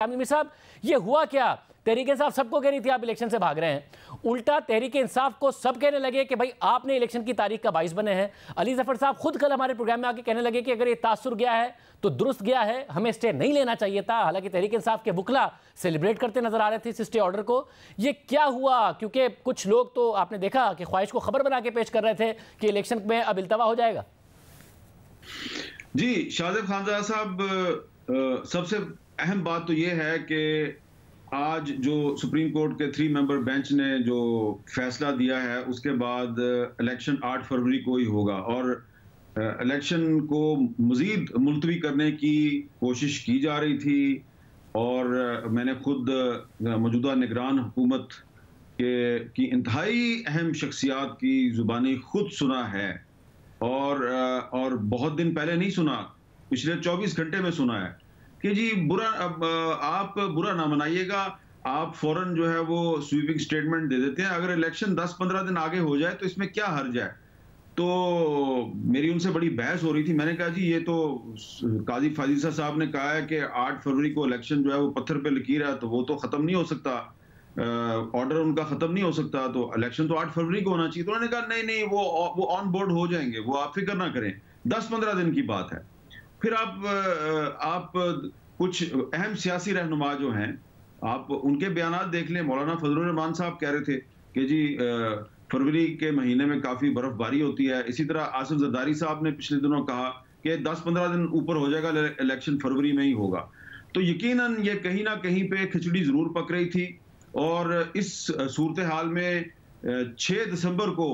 आमिर साहब, ये हुआ क्या? तहरीक इंसाफ सबको कह रही थी आप इलेक्शन से भाग रहे हैं, उल्टा तहरीक इंसाफ को सब कहने लगे कि भाई आपने इलेक्शन की तारीख का बाइस बने हैं। अली जफर साहब खुद कल हमारे प्रोग्राम में आके कहने लगे कि अगर ये तासुर गया है तो दुरुस्त गया है, हमें स्टे नहीं लेना चाहिए था। हालांकि तहरीक इंसाफ के वकला सेलिब्रेट करते नजर आ रहे थे इस स्टे ऑर्डर को। ये क्या हुआ? क्योंकि कुछ लोग तो आपने देखा कि ख्वाहिश को खबर बना के पेश कर रहे थे कि इलेक्शन में अब इल्तवा हो जाएगा। जी शाहजेब खानजादा साहब, सबसे अहम बात तो यह है कि आज जो सुप्रीम कोर्ट के 3 मेंबर बेंच ने जो फैसला दिया है उसके बाद इलेक्शन 8 फरवरी को ही होगा और इलेक्शन को मजीद मुलतवी करने की कोशिश की जा रही थी। और मैंने खुद मौजूदा निगरान हुकूमत की इंतहाई अहम शख्सियात की ज़ुबानी खुद सुना है और बहुत दिन पहले नहीं सुना, पिछले 24 घंटे में सुना है कि जी आप बुरा ना मनाइएगा, आप फौरन जो है वो स्वीपिंग स्टेटमेंट दे देते हैं, अगर इलेक्शन 10-15 दिन आगे हो जाए तो इसमें क्या हर्ज है। तो मेरी उनसे बड़ी बहस हो रही थी। मैंने कहा जी ये तो काजी फाजिसा साहब ने कहा है कि 8 फरवरी को इलेक्शन जो है वो पत्थर पे लकीर है, तो वो तो खत्म नहीं हो सकता, ऑर्डर उनका खत्म नहीं हो सकता, तो इलेक्शन तो 8 फरवरी को होना चाहिए। तो उन्होंने कहा नहीं वो ऑन बोर्ड हो जाएंगे, वो आप फिक्र ना करें, 10-15 दिन की बात है। फिर आप कुछ अहम सियासी रहनुमा जो हैं, आप उनके बयानात देख लें। मौलाना फजलुर रहमान साहब कह रहे थे कि जी फरवरी के महीने में काफ़ी बर्फबारी होती है। इसी तरह आसिफ जरदारी साहब ने पिछले दिनों कहा कि 10-15 दिन ऊपर हो जाएगा, इलेक्शन फरवरी में ही होगा। तो यकीनन ये कहीं ना कहीं पे खिचड़ी ज़रूर पक रही थी। और इस सूरत हाल में 6 दिसंबर को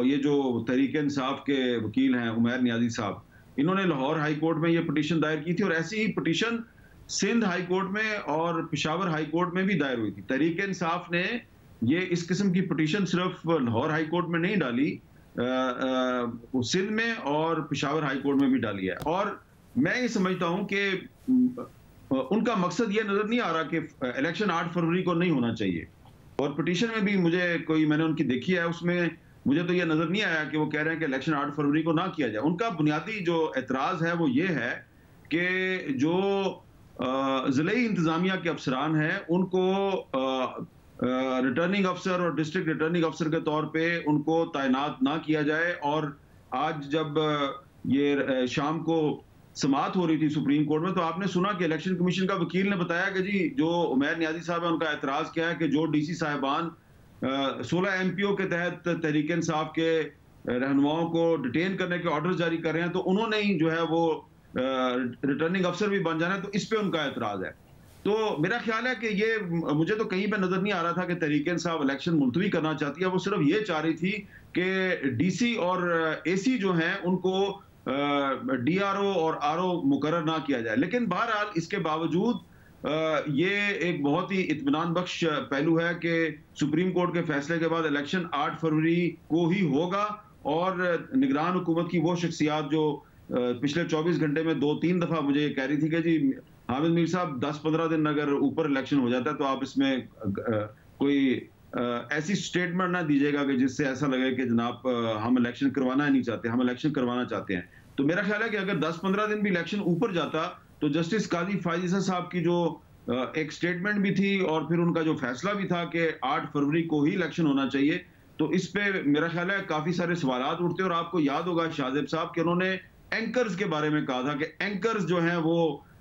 ये जो तहरीक इंसाफ के वकील हैं उमैर नियाजी साहब, इन्होंने लाहौर हाई कोर्ट में ये पिटीशन दायर की थी और ऐसी ही पिटीशन सिंध हाई कोर्ट में और पेशावर हाई कोर्ट में भी दायर हुई थी। तहरीक इंसाफ ने ये इस किस्म की पिटीशन सिर्फ लाहौर हाई कोर्ट में नहीं डाली, सिंध में और पेशावर हाई कोर्ट में भी डाली है। और मैं ये समझता हूं कि उनका मकसद ये नजर नहीं आ रहा कि इलेक्शन 8 फरवरी को नहीं होना चाहिए। और पिटीशन में भी मैंने उनकी देखी है, उसमें मुझे तो ये नजर नहीं आया कि वो कह रहे हैं कि इलेक्शन 8 फरवरी को ना किया जाए। उनका बुनियादी जो एतराज है वो ये है कि जो ज़िले इंतजामिया के अफसरान हैं उनको रिटर्निंग अफसर और डिस्ट्रिक्ट रिटर्निंग अफसर के तौर पे उनको तैनात ना किया जाए। और आज जब ये शाम को समाअत हो रही थी सुप्रीम कोर्ट में, तो आपने सुना कि इलेक्शन कमीशन का वकील ने बताया कि जी जो उमैर नियाजी साहब है उनका एतराज क्या है कि जो डीसी साहिबान 16 MPO के तहत तहरीक इंसाफ के रहनुमाओं को डिटेन करने के ऑर्डर जारी कर रहे हैं, तो उन्होंने ही जो है वो रिटर्निंग अफसर भी बन जाना है, तो इस पे उनका एतराज है। तो मेरा ख्याल है कि ये मुझे तो कहीं पे नजर नहीं आ रहा था कि तहरीक इंसाफ इलेक्शन मुलतवी करना चाहती है। वो सिर्फ ये चाह रही थी कि DC और AC जो हैं उनको DRO और RO मुकर्रर ना किया जाए। लेकिन बहरहाल इसके बावजूद ये एक बहुत ही इत्मीनान बख्श पहलू है कि सुप्रीम कोर्ट के फैसले के बाद इलेक्शन 8 फरवरी को ही होगा। और निगरान हुकूमत की वो शख्सियात जो पिछले 24 घंटे में 2-3 दफा मुझे ये कह रही थी कि जी हामिद मीर साहब 10-15 दिन अगर ऊपर इलेक्शन हो जाता है तो आप इसमें कोई ऐसी स्टेटमेंट ना दीजिएगा कि जिससे ऐसा लगे कि जनाब हम इलेक्शन करवाना ही नहीं चाहते, हम इलेक्शन करवाना चाहते हैं। तो मेरा ख्याल है कि अगर 10-15 दिन भी इलेक्शन ऊपर जाता तो जस्टिस काजी फाजिसा साहब की जो एक स्टेटमेंट भी थी और फिर उनका जो फैसला भी था कि 8 फरवरी को ही इलेक्शन होना चाहिए, तो इस पे मेरा ख्याल है काफी सारे सवालात उठते। और आपको याद होगा शाहजेब साहब कि उन्होंने एंकर्स के बारे में कहा था कि एंकर्स जो हैं वो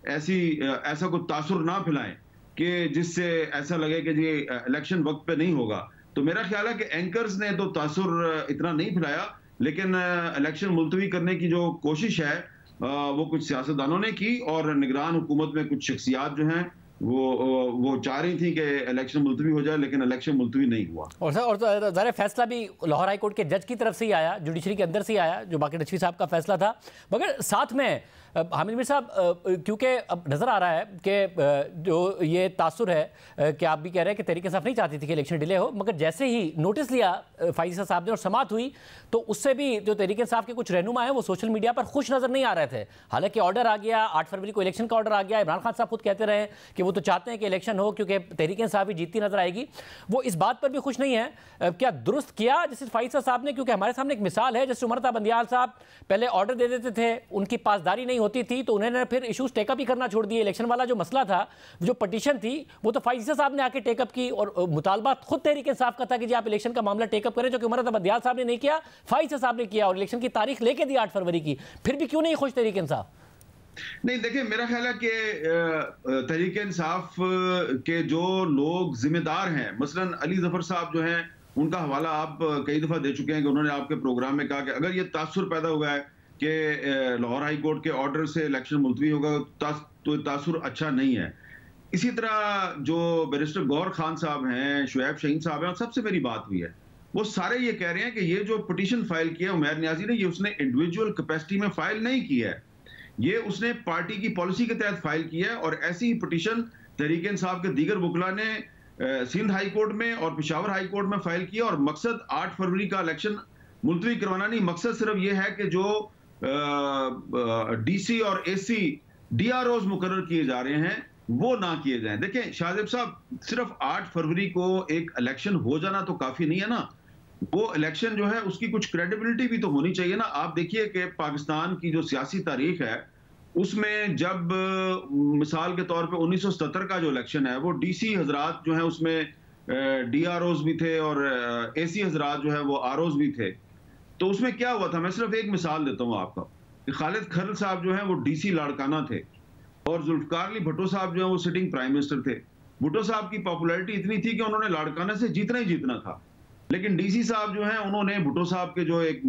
ऐसा कोई तासुर ना फैलाएं कि जिससे ऐसा लगे कि जी इलेक्शन वक्त पे नहीं होगा। तो मेरा ख्याल है कि एंकर्स ने तो तासुर इतना नहीं फैलाया, लेकिन इलेक्शन मुलतवी करने की जो कोशिश है वो कुछ सियासतदानों ने की और निगरान हुकूमत में कुछ शख्सियात जो हैं वो चाह रही थी कि इलेक्शन मुलतवी हो जाए, लेकिन इलेक्शन मुलतवी नहीं हुआ। और ज़ाहिर फैसला भी लाहौर हाई कोर्ट के जज की तरफ से ही आया, जुडिशरी के अंदर से ही आया, जो बाकी नकवी साहब का फैसला था। मगर साथ में हामिद मीर साहब, क्योंकि अब नज़र आ रहा है कि जो ये तासुर है कि आप भी कह रहे हैं कि तहरीक इंसाफ नहीं चाहती थी कि इलेक्शन डिले हो, मगर जैसे ही नोटिस लिया फाइज़ा साहब ने और समाअत हुई तो उससे भी जो तहरीक इंसाफ के कुछ रहनुमा हैं वो सोशल मीडिया पर खुश नज़र नहीं आ रहे थे। हालांकि ऑर्डर आ गया, 8 फरवरी को इलेक्शन का ऑर्डर आ गया। इमरान खान साहब खुद कहते रहे कि वो वो तो चाहते हैं कि इलेक्शन हो क्योंकि तहरीक इंसाफ ही जीतती नजर आएगी। वो इस बात पर भी खुश नहीं है। क्या दुरुस्त किया जस्टिस फाइज़ साहब ने? क्योंकि हमारे सामने एक मिसाल है, जैसे उमर बंदियाल साहब पहले ऑर्डर दे देते थे, उनकी पासदारी नहीं होती थी तो उन्होंने फिर इशूज़ टेकअप ही करना छोड़ दिए। इलेक्शन वाला जो मसला था, जो पटिशन थी, वो तो फाइज़ साहब ने आके टेकअप की और मुतालबा खुद तहरीक इंसाफ का था कि जी आप इलेक्शन का मामला टेकअप करें, जो कि उमर बंदियाल साहब ने नहीं किया, फाइज़ साहब ने किया और इलेक्शन की तारीख लेके दी 8 फरवरी की। फिर भी क्यों नहीं खुश तहरीक इंसाफ? नहीं, देखिए, मेरा ख्याल है कि तहरीक इंसाफ के जो लोग जिम्मेदार हैं, मसलन अली जफर साहब जो हैं, उनका हवाला आप कई दफा दे चुके हैं कि उन्होंने आपके प्रोग्राम में कहा कि अगर ये तासुर पैदा हुआ है कि लाहौर हाई कोर्ट के ऑर्डर से इलेक्शन मुलतवी होगा तो तासुर अच्छा नहीं है। इसी तरह जो बैरिस्टर गौहर खान साहब हैं, शुएब शहीन साहब हैं, सबसे मेरी बात हुई है, वो सारे ये कह रहे हैं कि ये जो पिटीशन फाइल किया उमैर नियाजी ने, ये उसने इंडिविजुअल कैपेसिटी में फाइल नहीं की है, ये उसने पार्टी की पॉलिसी के तहत फाइल किया है। और ऐसी ही पिटीशन तहरीक इंसाफ के दीगर वकला ने सिंध हाई कोर्ट में और पेशावर हाई कोर्ट में फाइल किया। और मकसद 8 फरवरी का इलेक्शन मुलतवी करवाना नहीं, मकसद सिर्फ ये है कि जो डीसी और एसी डीआरओज मुकर्रर किए जा रहे हैं वो ना किए जाएं। देखें शाहजेब साहब, सिर्फ 8 फरवरी को एक इलेक्शन हो जाना तो काफी नहीं है ना, वो इलेक्शन जो है उसकी कुछ क्रेडिबिलिटी भी तो होनी चाहिए ना। आप देखिए कि पाकिस्तान की जो सियासी तारीख है उसमें जब मिसाल के तौर पे 1977 का जो इलेक्शन है, वो डीसी हजरात जो है उसमें डीआरओज भी थे और एसी हजरात जो है वो आरओज भी थे। तो उसमें क्या हुआ था, मैं सिर्फ एक मिसाल देता हूँ आपका कि खालिद खरल साहब जो है वो डीसी लाड़काना थे और जुल्फकार अली भुट्टो साहब जो है वो सिटिंग प्राइम मिनिस्टर थे। भुट्टो साहब की पॉपुलैरिटी इतनी थी कि उन्होंने लाड़काना से जीतना ही जीतना था, लेकिन डीसी साहब जो हैं उन्होंने भुट्टो साहब के जो एक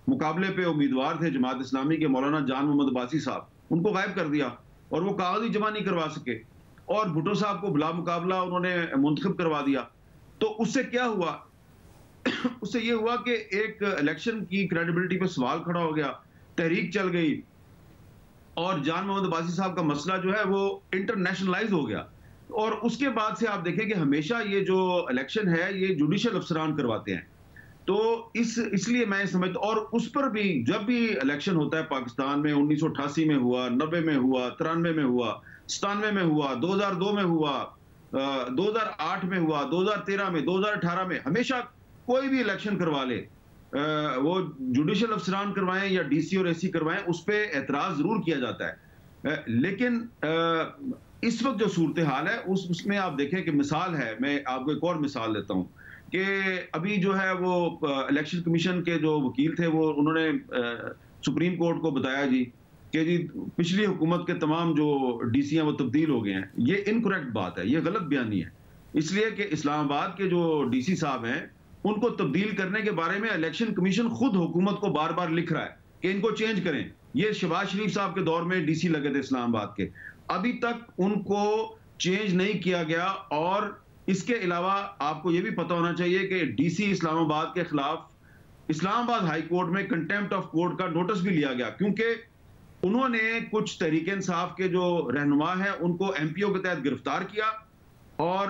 मुकाबले पे उम्मीदवार थे जमात इस्लामी के, मौलाना जान मोहम्मद अब्बासी साहब, उनको गायब कर दिया और वो कागज ही जमा नहीं करवा सके और भुट्टो साहब को बिला मुकाबला उन्होंने मुंतखब करवा दिया। तो उससे क्या हुआ उससे ये हुआ कि एक इलेक्शन की क्रेडिबिलिटी पे सवाल खड़ा हो गया, तहरीक चल गई और जान मोहम्मद अब्बासी साहब का मसला जो है वो इंटरनेशनलाइज हो गया। और उसके बाद से आप देखें कि हमेशा ये जो इलेक्शन है ये जुडिशियल अफसरान करवाते हैं। तो इसलिए मैं समझता, और उस पर भी जब भी इलेक्शन होता है पाकिस्तान में, 1988 में हुआ, 90 में हुआ, 93 में हुआ, 97 में हुआ, 2002 में हुआ, 2008 में हुआ, 2013 में, 2018 में, हमेशा कोई भी इलेक्शन करवा ले, वो जुडिशियल अफसरान करवाएं या डीसी और एसी करवाएं, उस पर एतराज जरूर किया जाता है। लेकिन इस वक्त जो सूरत हाल है उसमें आप देखें कि मिसाल है, मैं आपको एक और मिसाल देता हूं कि अभी जो है वो इलेक्शन कमीशन के जो वकील थे वो उन्होंने सुप्रीम कोर्ट को बताया जी कि जी पिछली हुकूमत के तमाम जो डीसी हैं वो तब्दील हो गए हैं। ये इनकरेक्ट बात है, ये गलत बयानी है, इसलिए कि इस्लामाबाद के जो डीसी साहब हैं उनको तब्दील करने के बारे में इलेक्शन कमीशन खुद हुकूमत को बार बार लिख रहा है कि इनको चेंज करें। ये शहबाज शरीफ साहब के दौर में डीसी लगे थे इस्लामाबाद के, अभी तक उनको चेंज नहीं किया गया। और इसके अलावा आपको यह भी पता होना चाहिए कि डीसी इस्लामाबाद के खिलाफ इस्लामाबाद हाई कोर्ट में कंटेम्प्ट ऑफ कोर्ट का नोटिस भी लिया गया, क्योंकि उन्होंने कुछ तहरीक इंसाफ के जो रहनुमा है उनको एमपीओ के तहत गिरफ्तार किया और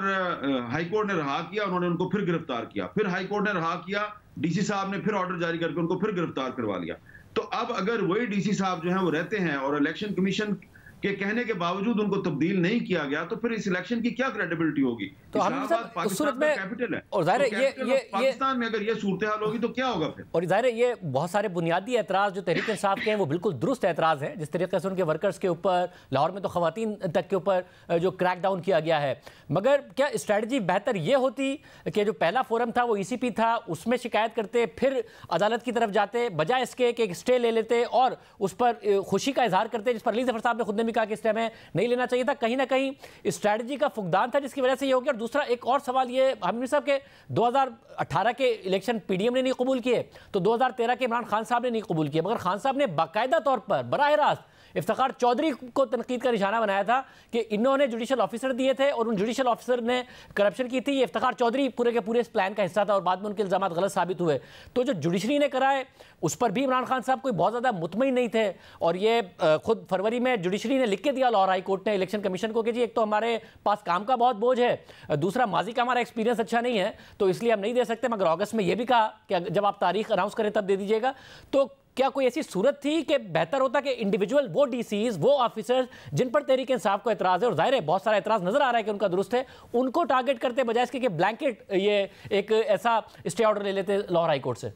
हाई कोर्ट ने रहा किया, उन्होंने उनको फिर गिरफ्तार किया, फिर हाई कोर्ट ने रहा किया, डीसी साहब ने फिर ऑर्डर जारी करके उनको फिर गिरफ्तार करवा लिया। तो अब अगर वही डीसी साहब जो है वो रहते हैं और इलेक्शन कमीशन के कहने के बावजूद उनको तब्दील नहीं किया गया, तो फिर इस इलेक्शन की क्या क्रेडिबिलिटी होगी? तो इस्लामाबाद पाकिस्तान का कैपिटल है और जाहिर है ये पाकिस्तान में अगर ये सूरत हाल होगी तो क्या होगा फिर? और जाहिर है ये बहुत सारे बुनियादी एतराज़ जो तहरीक इंसाफ के हैं वो बिल्कुल दुरुस्त एतराज़ है, जिस तरीके से उनके वर्कर्स के ऊपर, लाहौर में तो ख़वातीन तक के ऊपर जो क्रैकडाउन किया गया है। मगर क्या स्ट्रैटेजी बेहतर ये होती कि जो पहला फोरम था वो ECP था, उसमें शिकायत करते, फिर अदालत की तरफ जाते, बजाय इसके कि एक स्टे ले लेते और उस पर खुशी का इजहार करते, जिस पर अली जफर साहब ने खुद ने भी कहा कि इस टाइम नहीं लेना चाहिए था। कहीं ना कहीं स्ट्रैटेजी का फुकदान था जिसकी वजह से ये हो गया। और दूसरा एक और सवाल ये हामिद साहब के 2018 के इलेक्शन पीडीएम ने नहीं कबूल किए, तो 2013 के इमरान खान साहब ने नहीं कबूल किए, मगर खान साहब ने बाकायदा तौर पर बराह रास्त इफ्तिखार चौधरी को तनकीद का निशाना बनाया था कि इन्होंने जुडिशल ऑफिसर दिए थे और उन जुडिशल ऑफिसर ने करप्शन की थी। ये इफ्तिखार चौधरी पूरे के पूरे इस प्लान का हिस्सा था और बाद में उनके इल्जाम गलत साबित हुए। तो जो जुडिशरी ने कराए उस पर भी इमरान खान साहब कोई बहुत ज़्यादा मुतमईन नहीं थे और ये खुद फरवरी में जुडिशरी ने लिख के दिया लाहौर हाई कोर्ट ने इलेक्शन कमीशन को कि जी एक तो हमारे पास काम का बहुत बोझ है, दूसरा माजी का हमारा एक्सपीरियंस अच्छा नहीं है, तो इसलिए हम नहीं दे सकते, मगर अगस्त में ये भी कहा कि जब आप तारीख अनाउंस करें तब दे दीजिएगा। तो क्या कोई ऐसी सूरत थी कि बेहतर होता कि इंडिविजुअल वो डीसीज, वो ऑफिसर्स जिन पर तहरीक इंसाफ को एतराज़ है, और जाहिर है बहुत सारा एतराज़ नजर आ रहा है कि उनका दुरुस्त है, उनको टारगेट करते बजाय इसके कि ब्लैंकेट ये एक ऐसा स्टे ऑर्डर ले लेते लाहौर हाई कोर्ट से?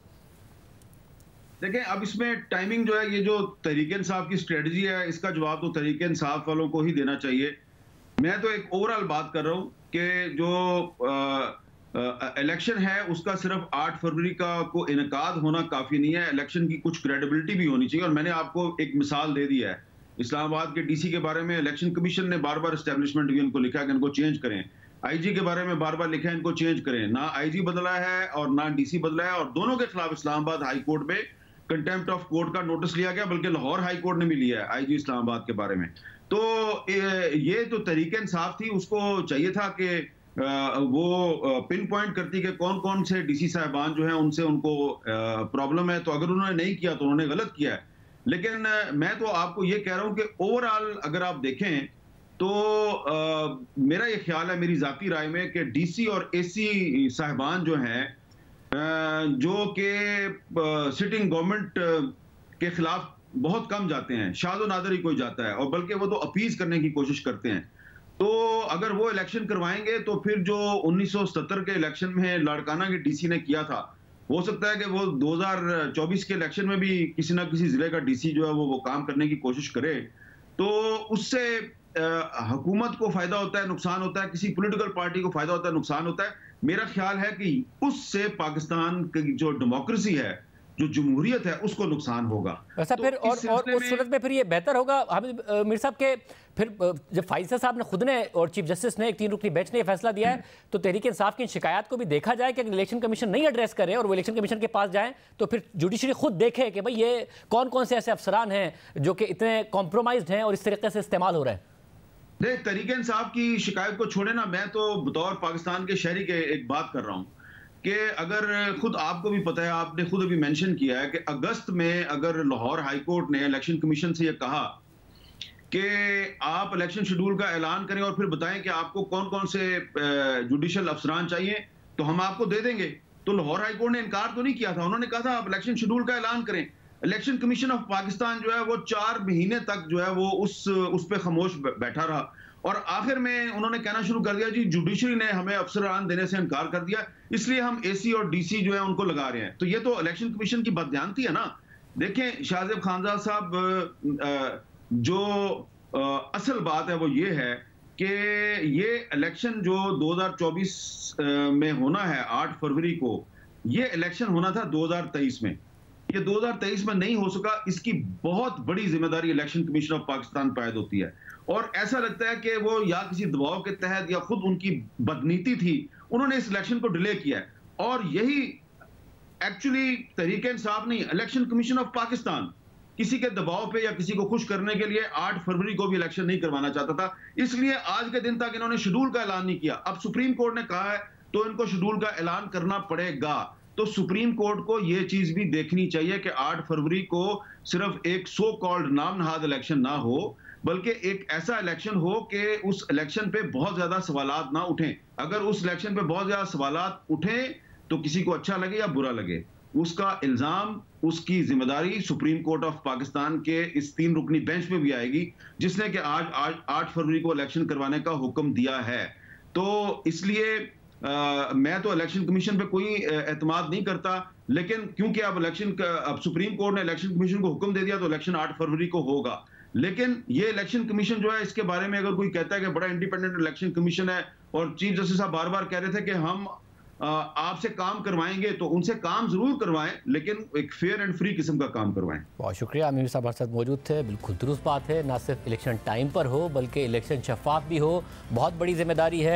देखें, अब इसमें टाइमिंग जो है, ये जो तहरीक इंसाफ की स्ट्रेटजी है, इसका जवाब तो तहरीक इंसाफ वालों को ही देना चाहिए। मैं तो एक ओवरऑल बात कर रहा हूं कि जो इलेक्शन है उसका सिर्फ 8 फरवरी का को इनकाद होना काफी नहीं है, इलेक्शन की कुछ क्रेडिबिलिटी भी होनी चाहिए। और मैंने आपको एक मिसाल दे दी है, इस्लामाबाद के डीसी के बारे में इलेक्शन कमीशन ने बार बार एस्टेब्लिशमेंट भी इनको लिखा कि इनको चेंज करें। आईजी के बारे में बार बार लिखा है इनको चेंज करें। ना आईजी बदला है और ना डीसी बदला है, और दोनों के खिलाफ इस्लामाबाद हाई कोर्ट में कंटेम्प्ट ऑफ कोर्ट का नोटिस लिया गया, बल्कि लाहौर हाई कोर्ट ने भी लिया है आईजी इस्लामाबाद के बारे में। तो ये तो तहरीक इंसाफ थी, उसको चाहिए था कि वो पिन पॉइंट करती कि कौन कौन से डीसी साहबान जो हैं उनसे उनको प्रॉब्लम है। तो अगर उन्होंने नहीं किया तो उन्होंने गलत किया है। लेकिन मैं तो आपको ये कह रहा हूं कि ओवरऑल अगर आप देखें तो मेरा ये ख्याल है, मेरी जाती राय में, कि डीसी और एसी साहबान जो हैं जो कि सिटिंग गवर्नमेंट के खिलाफ बहुत कम जाते हैं, शादो नादर ही कोई जाता है, और बल्कि वो तो अपीज करने की कोशिश करते हैं। तो अगर वो इलेक्शन करवाएंगे तो फिर जो 1970 के इलेक्शन में लाड़काना के डीसी ने किया था, हो सकता है कि वो 2024 के इलेक्शन में भी किसी ना किसी जिले का डीसी जो है वो काम करने की कोशिश करे। तो उससे हुकूमत को फायदा होता है, नुकसान होता है, किसी पॉलिटिकल पार्टी को फायदा होता है, नुकसान होता है। मेरा ख्याल है कि उससे पाकिस्तान की जो डेमोक्रेसी है, जो जमहूरियत है, उसको नुकसान होगा। ऐसा तो फिर और उस सूरत में फिर ये बेहतर होगा हामिद मीर साहब के, फिर जब फाइज़ साहब ने खुद ने और चीफ जस्टिस ने एक 3 रुकनी बेंच ने फैसला दिया है, तो तहरीक इंसाफ की शिकायत को भी देखा जाए कि इलेक्शन कमीशन नहीं एड्रेस करे और वो इलेक्शन कमीशन के पास जाएं, तो फिर जुडिशरी खुद देखे कि भाई ये कौन कौन से ऐसे अफसरान हैं जो कि इतने कॉम्प्रोमाइज्ड हैं और इस तरीके से इस्तेमाल हो रहे हैं। नहीं, तहरीक इंसाफ की शिकायत को छोड़े ना, मैं तो बतौर पाकिस्तान के शहरी के एक बात कर रहा हूं कि अगर खुद आपको भी पता है, आपने खुद अभी मेंशन किया है कि अगस्त में अगर लाहौर हाई कोर्ट ने इलेक्शन कमीशन से यह कहा कि आप इलेक्शन शेड्यूल का ऐलान करें और फिर बताएं कि आपको कौन कौन से जुडिशल अफसरान चाहिए, तो हम आपको दे देंगे। तो लाहौर हाई कोर्ट ने इनकार तो नहीं किया था, उन्होंने कहा था आप इलेक्शन शेड्यूल का ऐलान करें। इलेक्शन कमीशन ऑफ पाकिस्तान जो है वो 4 महीने तक जो है वो उस पे खामोश बैठा रहा, और आखिर में उन्होंने कहना शुरू कर दिया जी जुडिशरी ने हमें अफसरान देने से इनकार कर दिया, इसलिए हम एसी और डीसी जो है उनको लगा रहे हैं। तो ये तो इलेक्शन कमीशन की बदजानती है ना। देखें शाहजेब खानजाद साहब, जो असल बात है वो ये है कि ये इलेक्शन जो 2024 में होना है 8 फरवरी को, ये इलेक्शन होना था 2023 में। ये 2023 में नहीं हो सका, इसकी बहुत बड़ी जिम्मेदारी इलेक्शन कमीशन ऑफ पाकिस्तान पर आयद होती है। और ऐसा लगता है कि वो या किसी दबाव के तहत या खुद उनकी बदनीति थी, उन्होंने इस इलेक्शन को डिले किया है। और यही एक्चुअली तहरीक इंसाफ नहीं, इलेक्शन कमीशन ऑफ पाकिस्तान किसी के दबाव पे या किसी को खुश करने के लिए 8 फरवरी को भी इलेक्शन नहीं करवाना चाहता था, इसलिए आज के दिन तक इन्होंने शेड्यूल का ऐलान नहीं किया। अब सुप्रीम कोर्ट ने कहा है तो इनको शेड्यूल का ऐलान करना पड़ेगा। तो सुप्रीम कोर्ट को यह चीज भी देखनी चाहिए कि 8 फरवरी को सिर्फ एक सो कॉल्ड नाम नहाद इलेक्शन ना हो, बल्कि एक ऐसा इलेक्शन हो कि उस इलेक्शन पे बहुत ज्यादा सवालात ना उठें। अगर उस इलेक्शन पे बहुत ज्यादा सवालात उठें तो किसी को अच्छा लगे या बुरा लगे, उसका इल्जाम, उसकी जिम्मेदारी सुप्रीम कोर्ट ऑफ पाकिस्तान के इस 3 रुकनी बेंच पे भी आएगी, जिसने कि आज 8 फरवरी को इलेक्शन करवाने का हुक्म दिया है। तो इसलिए मैं तो इलेक्शन कमीशन पे कोई एतमाद नहीं करता, लेकिन क्योंकि अब सुप्रीम कोर्ट ने इलेक्शन कमीशन को हुक्म दे दिया तो इलेक्शन 8 फरवरी को होगा। लेकिन ये इलेक्शन कमीशन जो है, इसके बारे में अगर कोई कहता है कि बड़ा इंडिपेंडेंट इलेक्शन कमीशन है, और चीफ जस्टिस साहब बार बार कह रहे थे कि हम आपसे काम करवाएंगे, तो उनसे काम जरूर करवाएं, लेकिन एक फेयर एंड फ्री किस्म का काम करवाएं। बहुत शुक्रिया, आमिर साहब हमारे साथ मौजूद थे। बिल्कुल दुरुस्त बात है, ना सिर्फ इलेक्शन टाइम पर हो बल्कि इलेक्शन शफाफ भी हो, बहुत बड़ी जिम्मेदारी है।